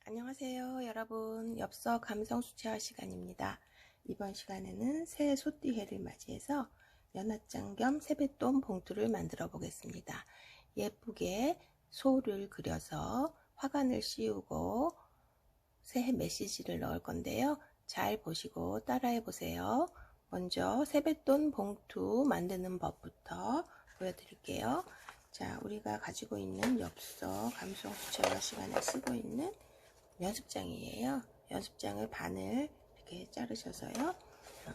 안녕하세요 여러분, 엽서 감성 수채화 시간입니다. 이번 시간에는 새해 소띠해를 맞이해서 연합장 겸 세뱃돈 봉투를 만들어 보겠습니다. 예쁘게 소를 그려서 화관을 씌우고 새해 메시지를 넣을 건데요. 잘 보시고 따라해 보세요. 먼저 세뱃돈 봉투 만드는 법부터 보여드릴게요. 자, 우리가 가지고 있는 엽서 감성 수채화 시간에 쓰고 있는 연습장이에요. 연습장을 반을 이렇게 자르셔서요.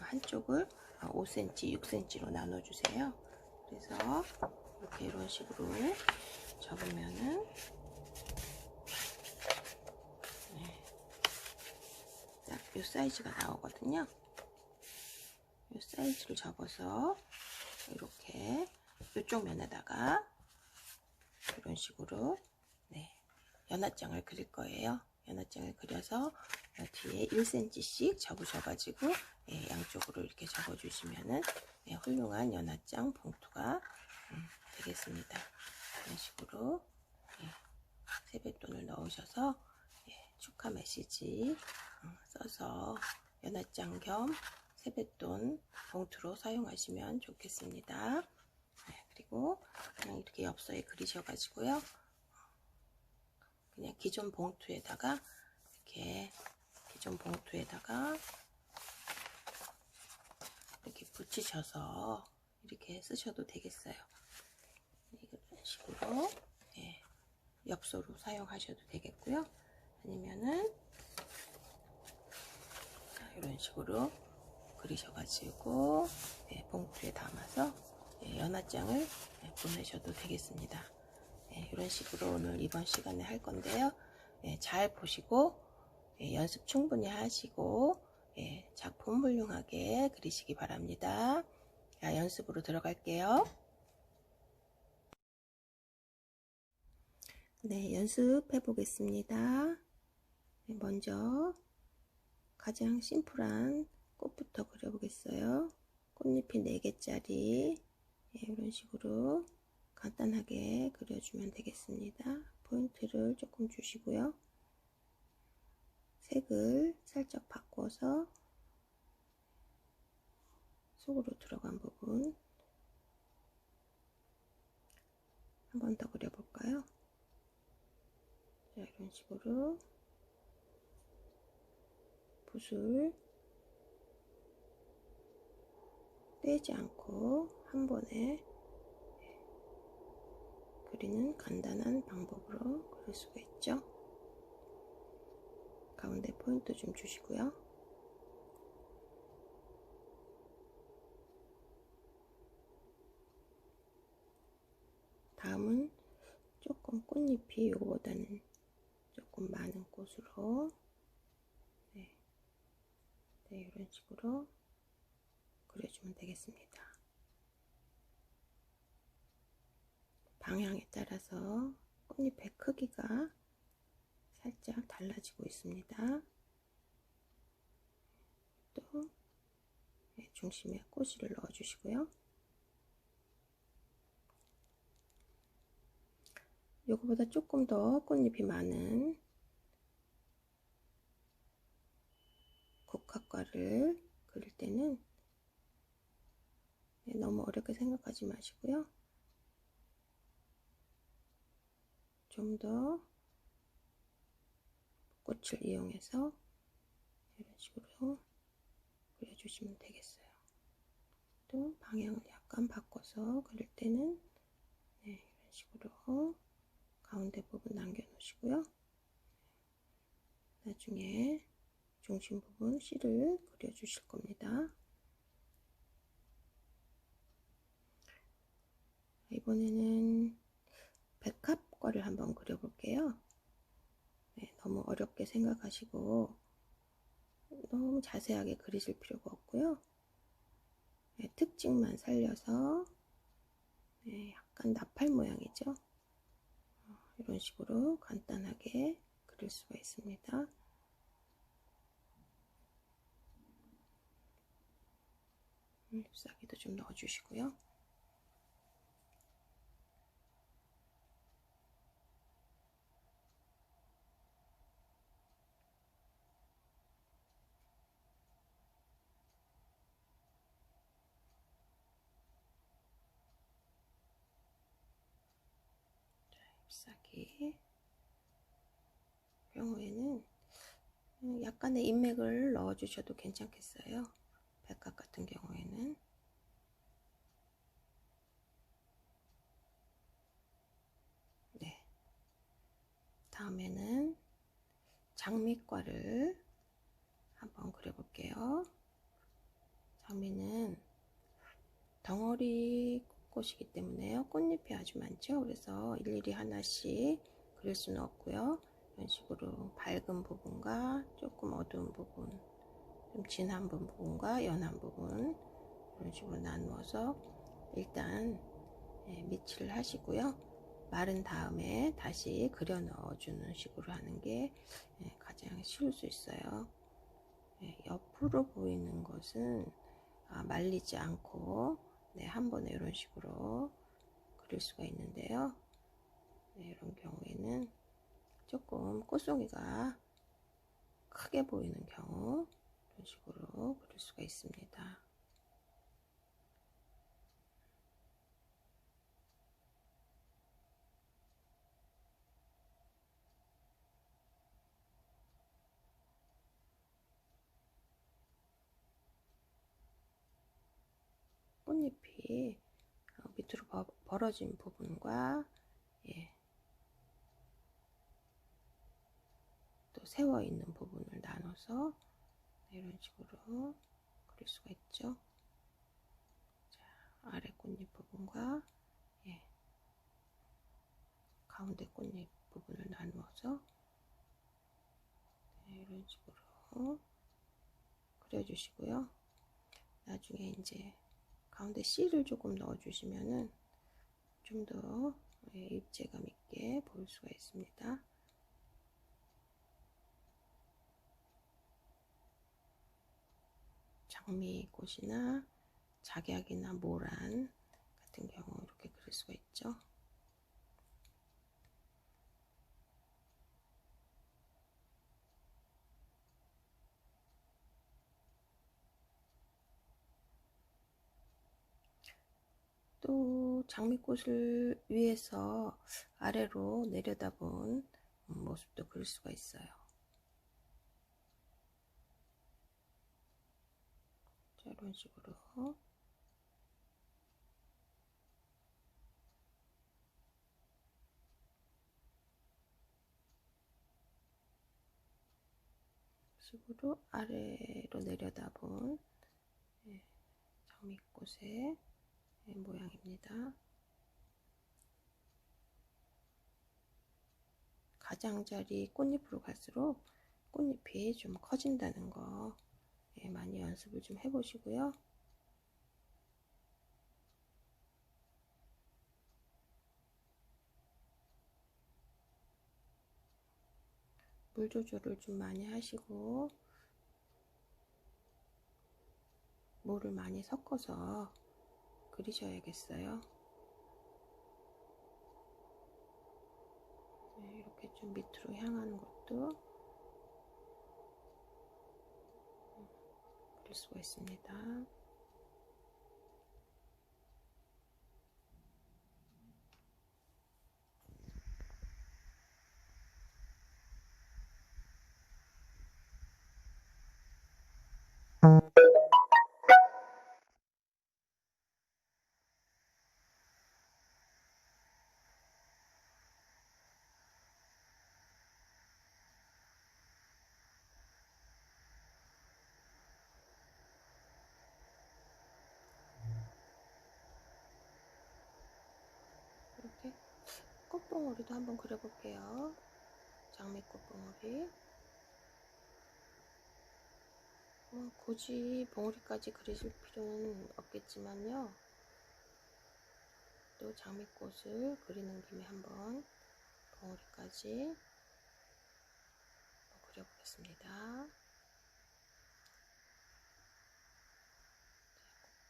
한쪽을 5cm, 6cm로 나눠주세요. 그래서 이렇게 이런 식으로 접으면은 딱 이 사이즈가 나오거든요. 이 사이즈를 접어서 이렇게 이쪽 면에다가 이런 식으로 연합장을 그릴 거예요. 연합장을 그려서 뒤에 1cm씩 접으셔가지고 양쪽으로 이렇게 접어주시면은 훌륭한 연합장 봉투가 되겠습니다. 이런 식으로 세뱃돈을 넣으셔서 축하 메시지 써서 연합장 겸 세뱃돈 봉투로 사용하시면 좋겠습니다. 그리고 그냥 이렇게 엽서에 그리셔가지고요. 그냥 기존 봉투에다가 이렇게 이렇게 붙이셔서 이렇게 쓰셔도 되겠어요. 이런 식으로 엽서로 사용하셔도 되겠고요. 아니면은 이런 식으로 그리셔가지고 봉투에 담아서 연합장을 보내셔도 되겠습니다. 이런 식으로 오늘 이번 시간에 할 건데요. 잘 보시고 연습 충분히 하시고 작품 훌륭하게 그리시기 바랍니다. 자, 연습으로 들어갈게요. 네, 연습해 보겠습니다. 먼저 가장 심플한 꽃부터 그려보겠어요. 꽃잎이 4개짜리 이런 식으로 간단하게 그려주면 되겠습니다. 포인트를 조금 주시고요. 색을 살짝 바꿔서 속으로 들어간 부분 한 번 더 그려볼까요? 자, 이런 식으로 붓을 떼지 않고 한 번에 그리는 간단한 방법으로 그릴 수가 있죠. 가운데 포인트 좀 주시고요. 다음은 조금 꽃잎이 이거보다는 조금 많은 꽃으로 이런 식으로 그려주면 되겠습니다. 방향에 따라서 꽃잎의 크기가 살짝 달라지고 있습니다. 또 중심에 꼬시를 넣어 주시고요. 요거보다 조금 더 꽃잎이 많은 국화과를 그릴 때는 너무 어렵게 생각하지 마시고요. 좀 더 꽃을 이용해서 이런 식으로 그려주시면 되겠어요. 또 방향을 약간 바꿔서 그릴 때는 이런 식으로 가운데 부분 남겨 놓으시고요. 나중에 중심 부분 C를 그려 주실 겁니다. 이번에는 백합과를 한번 그려 볼게요. 너무 어렵게 생각하시고 너무 자세하게 그리실 필요가 없고요. 특징만 살려서 약간 나팔 모양이죠. 이런 식으로 간단하게 그릴 수가 있습니다. 잎사귀도 좀 넣어주시고요. 잎사귀 경우에는 약간의 인맥을 넣어주셔도 괜찮겠어요. 백각 같은 경우에는. 네. 다음에는 장미과를 한번 그려볼게요. 장미는 덩어리 꽃이기 때문에요. 꽃잎이 아주 많죠. 그래서 일일이 하나씩 그릴 수는 없고요. 이런 식으로 밝은 부분과 조금 어두운 부분, 좀 진한 부분과 연한 부분, 이런 식으로 나누어서 일단 밑칠을 하시고요. 마른 다음에 다시 그려 넣어주는 식으로 하는 게 가장 쉬울 수 있어요. 옆으로 보이는 것은 말리지 않고 한 번에 이런 식으로 그릴 수가 있는데요. 이런 경우에는 조금 꽃송이가 크게 보이는 경우 이런 식으로 그릴 수가 있습니다. 꽃잎이 밑으로 벌어진 부분과 또 세워 있는 부분을 나눠서 이런 식으로 그릴 수가 있죠. 자, 아래 꽃잎 부분과 가운데 꽃잎 부분을 나누어서 이런 식으로 그려주시고요. 나중에 이제 가운데 씨를 조금 넣어주시면은 좀 더 입체감 있게 볼 수가 있습니다. 장미꽃이나 작약이나 모란 같은 경우 이렇게 그릴 수가 있죠. 또 장미꽃을 위에서 아래로 내려다본 모습도 그릴 수가 있어요. 자, 이런 식으로 아래로 내려다본 장미꽃의 모양입니다. 가장자리 꽃잎으로 갈수록 꽃잎이 좀 커진다는 거 많이 연습을 좀 해보시고요. 물 조절을 좀 많이 하시고 물을 많이 섞어서 그리셔야겠어요. 이렇게 좀 밑으로 향하는 것도 그릴 수가 있습니다. 이렇게 꽃봉오리도 한번 그려볼게요. 장미꽃봉오리. 굳이 봉오리까지 그리실 필요는 없겠지만요. 또 장미꽃을 그리는 김에 한번 봉오리까지 그려보겠습니다.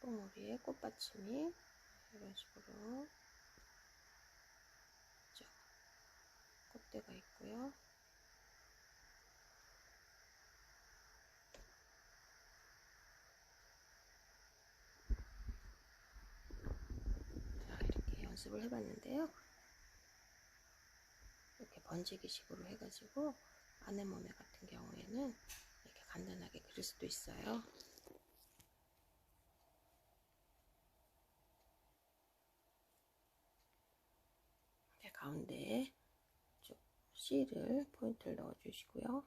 콩무리에 꽃받침이 이런 식으로 꽃대가 있고요. 자, 이렇게 연습을 해봤는데요. 이렇게 번지기식으로 해가지고 아네모네 같은 경우에는 이렇게 간단하게 그릴 수도 있어요. 가운데에 쭉 C를 포인트를 넣어 주시고요.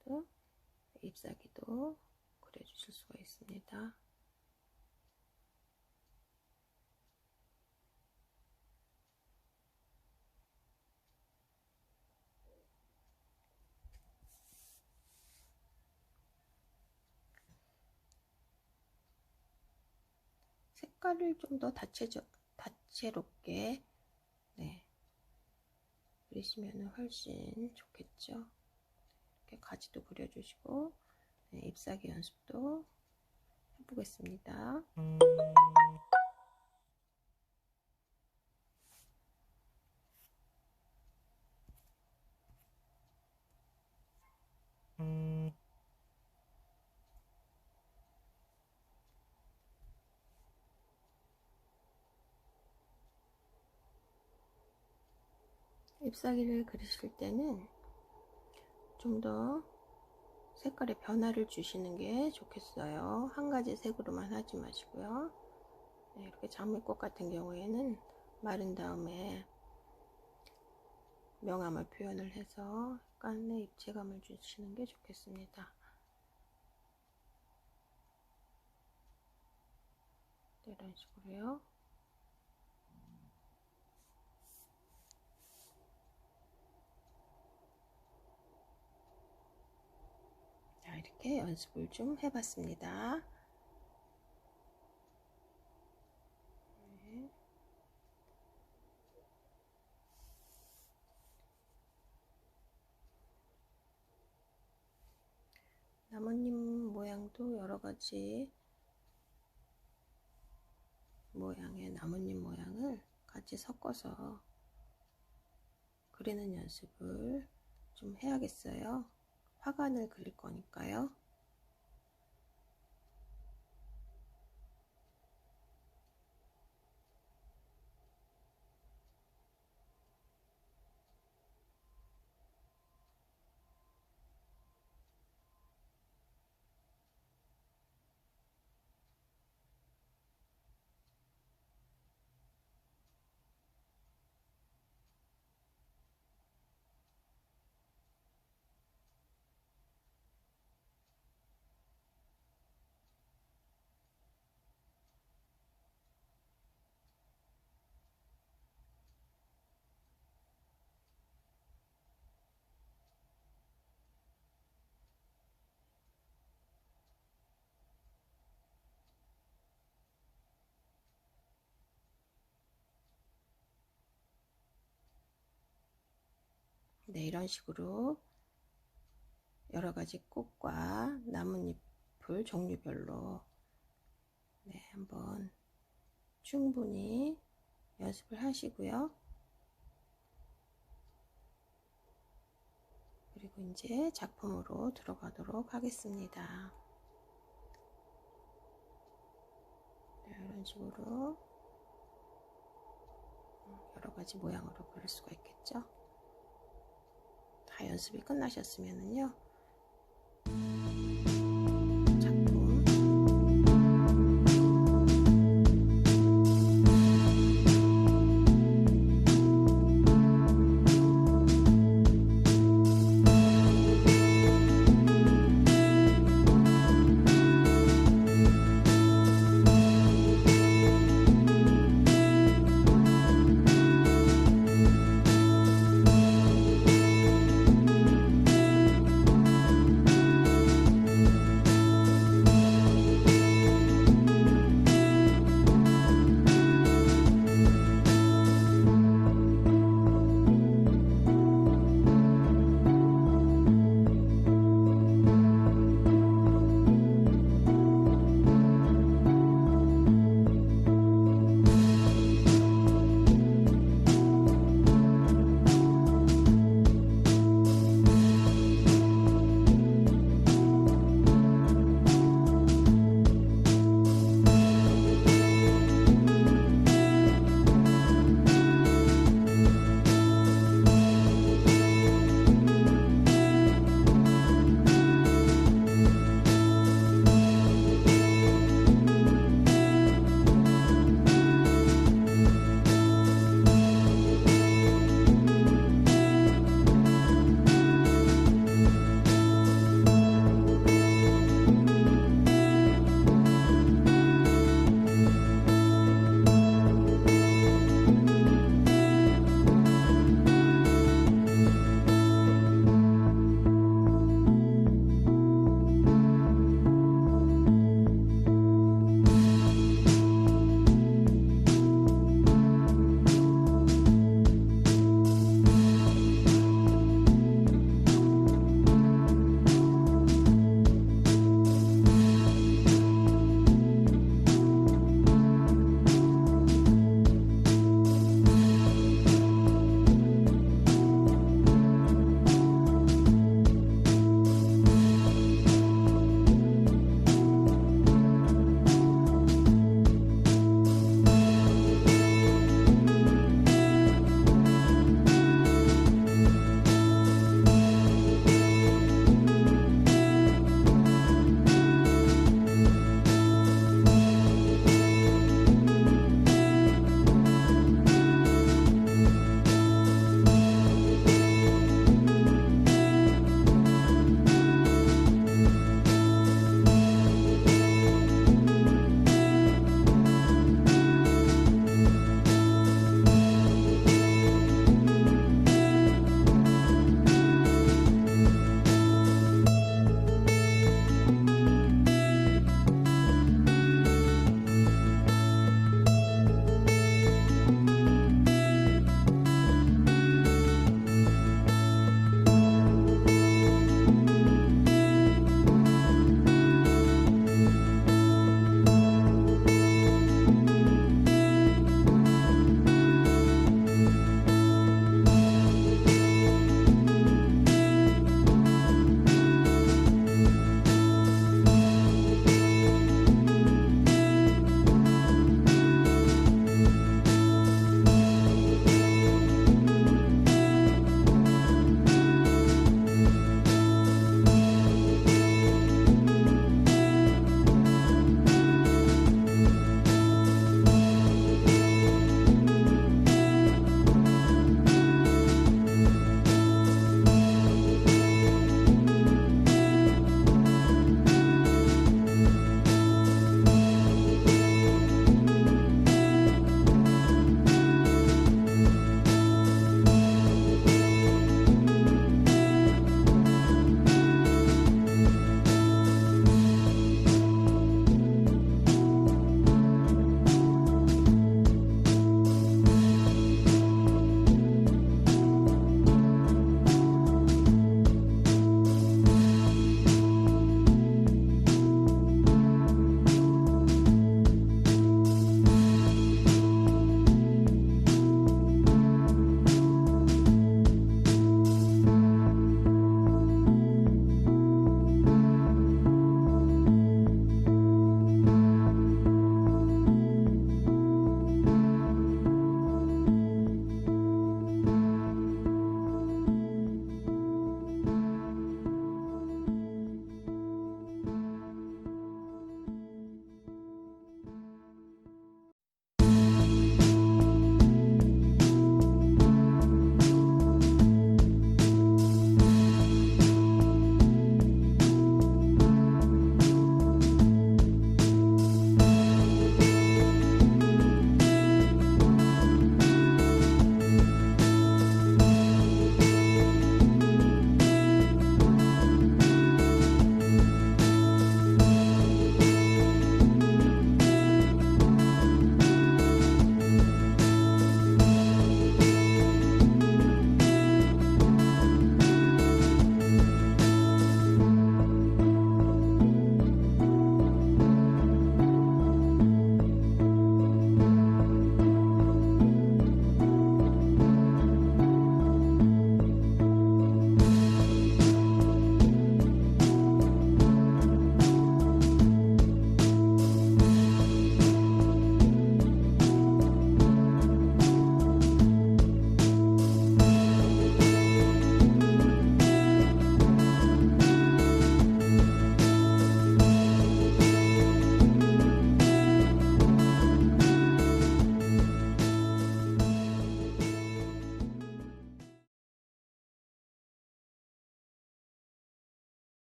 또 잎사귀도 그려 주실 수가 있습니다. 색깔을 좀 더 다채롭게 그리시면 훨씬 좋겠죠. 이렇게 가지도 그려주시고 잎사귀 연습도 해보겠습니다. 잎사귀를 그리실 때는 좀 더 색깔의 변화를 주시는 게 좋겠어요. 한 가지 색으로만 하지 마시고요. 이렇게 장미꽃 같은 경우에는 마른 다음에 명암을 표현을 해서 약간의 입체감을 주시는 게 좋겠습니다. 이런 식으로요. 자, 이렇게 연습을 좀 해봤습니다. 네. 나뭇잎 모양도 여러가지 모양의 나뭇잎 모양을 같이 섞어서 그리는 연습을 좀 해야겠어요. 화관을 그릴 거니까요. 네, 이런 식으로 여러가지 꽃과 나뭇잎을 종류별로 한번 충분히 연습을 하시고요. 그리고 이제 작품으로 들어가도록 하겠습니다. 이런 식으로 여러가지 모양으로 그릴 수가 있겠죠. 다 연습이 끝나셨으면요,